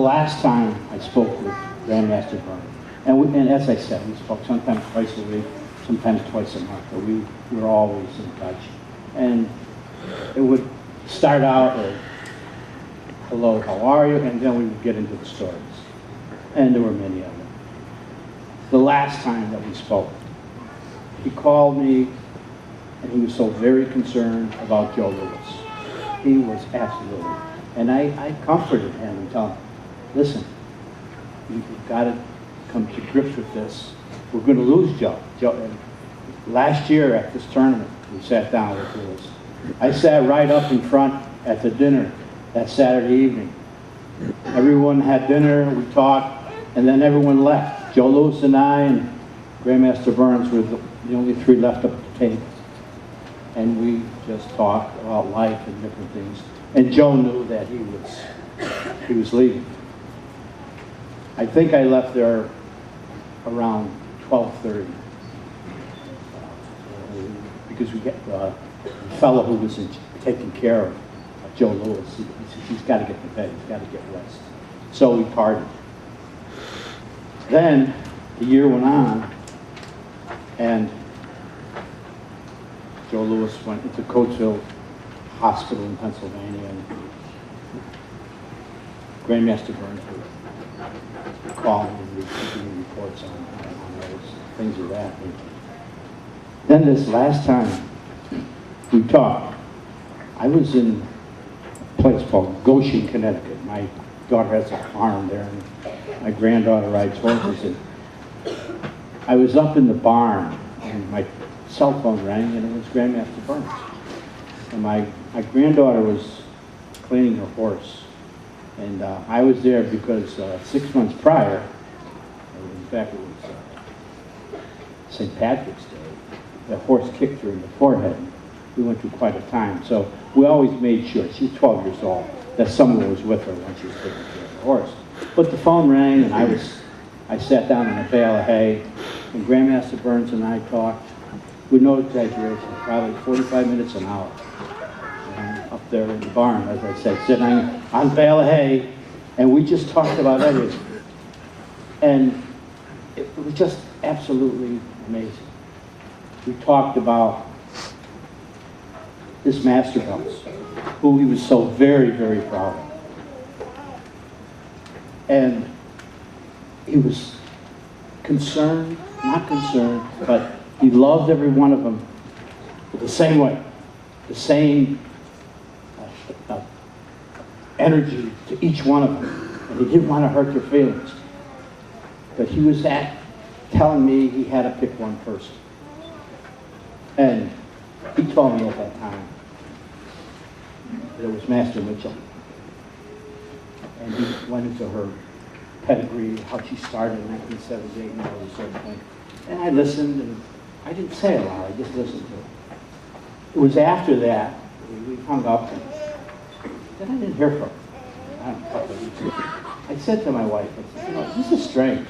last time I spoke with Grandmaster Byrne, and as I said, we spoke sometimes twice a week, sometimes twice a month, but we were always in touch. And it would start out with, hello, how are you? And then we would get into the stories. And there were many of them. The last time that we spoke, he called me, and he was so very concerned about Joe Lewis. He was absolutely. And I comforted him and told him, listen, you've got to come to grips with this. We're going to lose Joe. Last year at this tournament, we sat down with Lewis. I sat right up in front at the dinner that Saturday evening. Everyone had dinner, we talked, and then everyone left. Joe Lewis and I and Grandmaster Byrne were the only three left up at the table. And we just talked about life and different things. And Joe knew that he was leaving. I think I left there around 12:30 because we get the fellow who was taking care of Joe Lewis. He said, he's got to get to bed. He's got to get rest. So we parted. Then the year went on, and Joe Lewis went into Coatesville Hospital in Pennsylvania, and Grandmaster Byrne would call him and give me reports on those things of that. And then this last time we talked, I was in a place called Goshen, Connecticut. My daughter has a farm there, and my granddaughter rides horses. And I was up in the barn, and my cell phone rang, and it was Grandmaster Byrne. And my granddaughter was cleaning her horse. And I was there because 6 months prior, in fact it was St. Patrick's Day, the horse kicked her in the forehead. We went through quite a time. So we always made sure, she was 12 years old, that someone was with her when she was taking care of the horse. But the phone rang, and I sat down in a bale of hay, and Grandmaster Byrne and I talked, with no exaggeration, probably 45 minutes an hour. And up there in the barn, as I said, sitting on a bale of hay, and we just talked about everything. And it was just absolutely amazing. We talked about this Master Belts, who he was so very, very proud of. And he was concerned, not concerned, but he loved every one of them the same way, the same energy to each one of them. And he didn't want to hurt their feelings. But he was telling me he had to pick one person. And he told me at that time that it was Master Mitchell. And he went into her pedigree, how she started in 1978 and all this sort of thing. And I listened, and I didn't say a lot, I just listened to it. It was after that, we hung up, and then I didn't hear from her. I said to my wife, I said, you know, this is strange.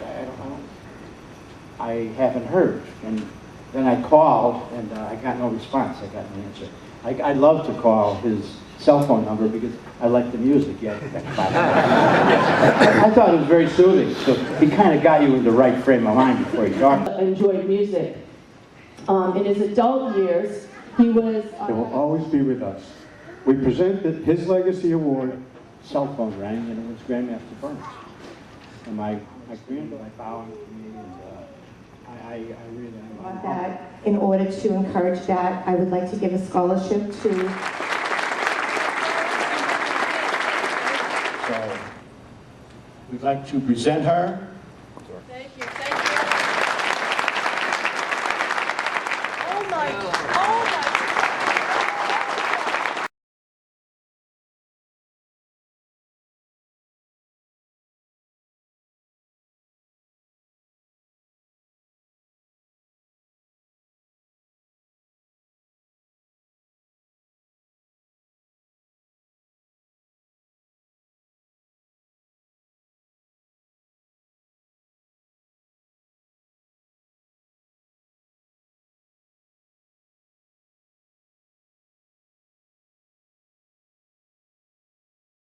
I haven't heard. And then I called, and I got no response. I got no answer. I'd love to call his cell phone number because I like the music. Yeah, I thought it was very soothing. So he kind of got you in the right frame of mind before he talked. I enjoyed music. In his adult years, he was... He will always be with us. We present his Legacy Award. Cell phone rang, and it was Grandmaster Byrne. And my granddaughter bowing to me, and I really... On that, in order to encourage that, I would like to give a scholarship to... So, we'd like to present her